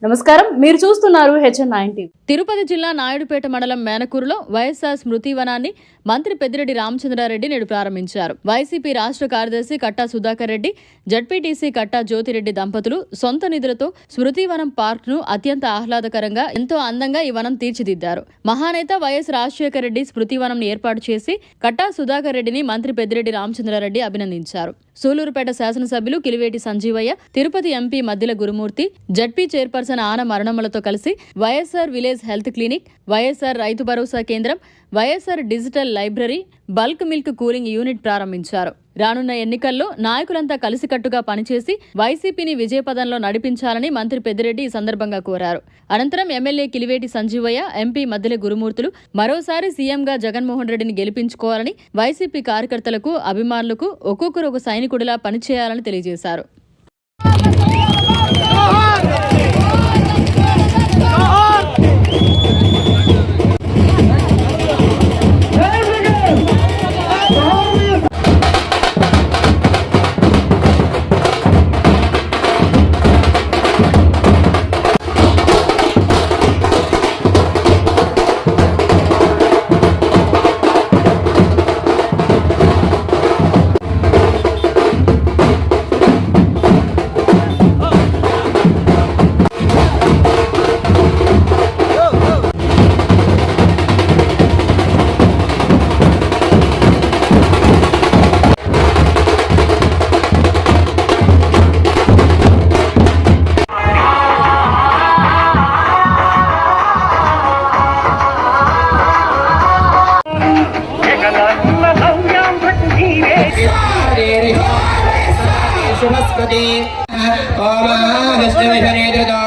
నమస్కారం, మీరు చూస్తున్నారు HN9 టీవీ. తిరుపతి జిల్లా నాయుడుపేట మండలం మేనకూరులో వైఎస్ఆర్ స్మృతి వనాన్ని మంత్రి పెద్దిరెడ్డి రామచంద్రారెడ్డి నేడు ప్రారంభించారు. వైసీపీ రాష్ట్ర కార్యదర్శి కట్టా సుధాకర్ రెడ్డి, జడ్పీటీసీ కట్టా జ్యోతిరెడ్డి దంపతులు సొంత నిధులతో స్మృతివనం పార్క్ ను అత్యంత ఆహ్లాదకరంగా ఎంతో అందంగా ఈ వనం తీర్చిదిద్దారు. మహానేత వైఎస్ రాజశేఖర రెడ్డి స్మృతివనం ఏర్పాటు చేసి కట్టా సుధాకర్ రెడ్డిని మంత్రి పెద్దిరెడ్డి రామచంద్రారెడ్డి అభినందించారు. సూలూరుపేట శాసనసభ్యులు కిలివేటి సంజీవయ్య, తిరుపతి ఎంపీ మద్దిల గురుమూర్తి, జడ్పీ చైర్పర్సన్ ఆన మరణమ్మలతో కలిసి YSR village health clinic, YSR Rythu Bharosa కేంద్రం, YSR digital library, bulk milk cooling unit ప్రారంభించారు. రానున్న ఎన్నికల్లో నాయకులంతా కలిసికట్టుగా పనిచేసి వైసీపీని విజయపదంలో నడిపించాలని మంత్రి పెద్దిరెడ్డి ఈ సందర్భంగా కోరారు. అనంతరం ఎమ్మెల్యే కిలివేటి సంజీవయ్య, ఎంపీ మద్దెల గురుమూర్తులు మరోసారి సీఎంగా జగన్మోహన్ రెడ్డిని గెలిపించుకోవాలని, వైసీపీ కార్యకర్తలకు, అభిమానులకు ఒక్కొక్కరు ఒక సైనికుడిలా పనిచేయాలని తెలియజేశారు.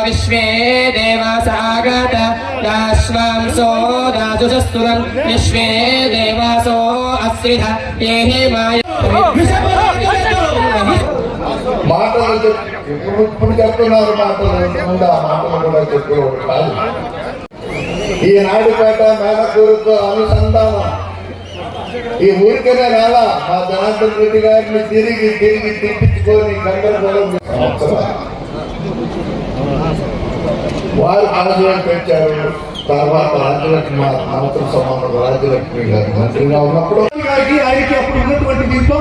विश्वे देवासागत दाश्वांसो दाजुषस्तुरं विश्वे देवासो अस्रिध येहि माय మాటలు ఇప్పుడు చెప్తున్నారు. మాటలు కూడా చెప్పేవాడు కాదు. ఈ నాయుడుపేట మేనకూరుతో అనుసంధానం ఈ ఊరికనే రాలా. మా జనార్దన్ రెడ్డి గారిని తిరిగి తిప్పించుకొని గందరగోళం వారు ఆలోచన పెట్టారు. తర్వాత రాజ్యలక్ష్మి సంవత్సరం సంబంధం రాజ్యలక్ష్మి గారు మంత్రిగా ఉన్నప్పుడు ఆయనకి అప్పుడు ఉన్నటువంటి దీంట్లో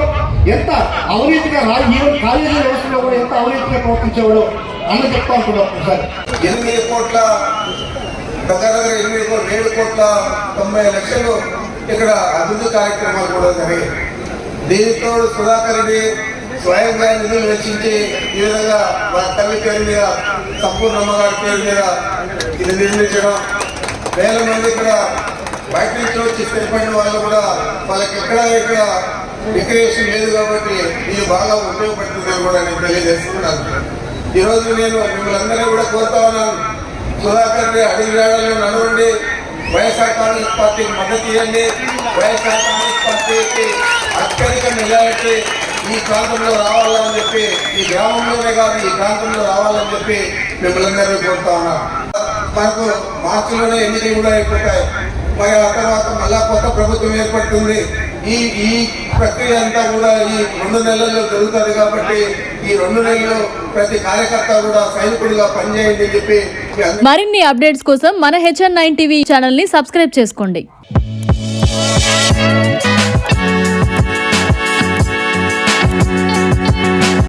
ఎంత అవినీతిగా ఈవెన్ కాలేజీ వ్యవస్థలో కూడా ఎంత అవినీతిగా ప్రవర్తించేవాడు అన్న చెప్తా ఉంటున్నాం. సార్ 8 కోట్ల దగ్గర 7 కోట్ల 90 లక్షలు ఇక్కడ అభివృద్ధి కార్యక్రమాలు కూడా జరిగాయి. దీనితో సుధాకర్ రెడ్డి స్వయంగా నిధులు వెచ్చించి ఈ విధంగా వాళ్ళ తల్లి పేరు మీద, సంపూర్ణమ్మ గారి పేరు మీద ఇది నిర్మించడం, వేల మంది ఇక్కడ బయట నుంచి వచ్చి స్థిరపడిన వాళ్ళు కూడా వాళ్ళకి ఇక్కడ రిక్రియేషన్ లేదు కాబట్టి ఇది బాగా ఉపయోగపడుతుందని కూడా నేను తెలియజేస్తున్నాను. ఈరోజు నేను మిమ్మల్ని అందరూ కూడా కోరుతా ఉన్నాను, సుధాకర్ రెడ్డి అడిగి వేళల్లో నడవండి, వైఎస్ఆర్ కాంగ్రెస్ పార్టీకి మద్దతు ఇవ్వండి. వైఎస్ఆర్ కాంగ్రెస్ పార్టీకి అత్యధిక మెజారిటీ ఈ ప్రాంతంలో రావాలని చెప్పి, ఈ గ్రామంలోనే కాదు ఈ ప్రాంతంలో రావాలని చెప్పి మిమ్మల్ని అందరూ కోరుతా ఉన్నాను. మనకు మార్చిలోనే ఎన్నికలు కూడా అయిపోతాయి. మరి ఆ తర్వాత మళ్ళా కొత్త ప్రభుత్వం ఏర్పడుతుంది. ఈ ప్రక్రియ అంతా కూడా ఈ 2 నెలల్లో జరుగుతుంది కాబట్టి ఈ 2 నెలల్లో ప్రతి కార్యకర్త కూడా సైనికుడిగా పనిచేయండి అని చెప్పి మరిన్ని అప్డేట్స్ కోసం మన HN9 టీవీ ఛానల్ ని సబ్స్క్రైబ్ చేసుకోండి.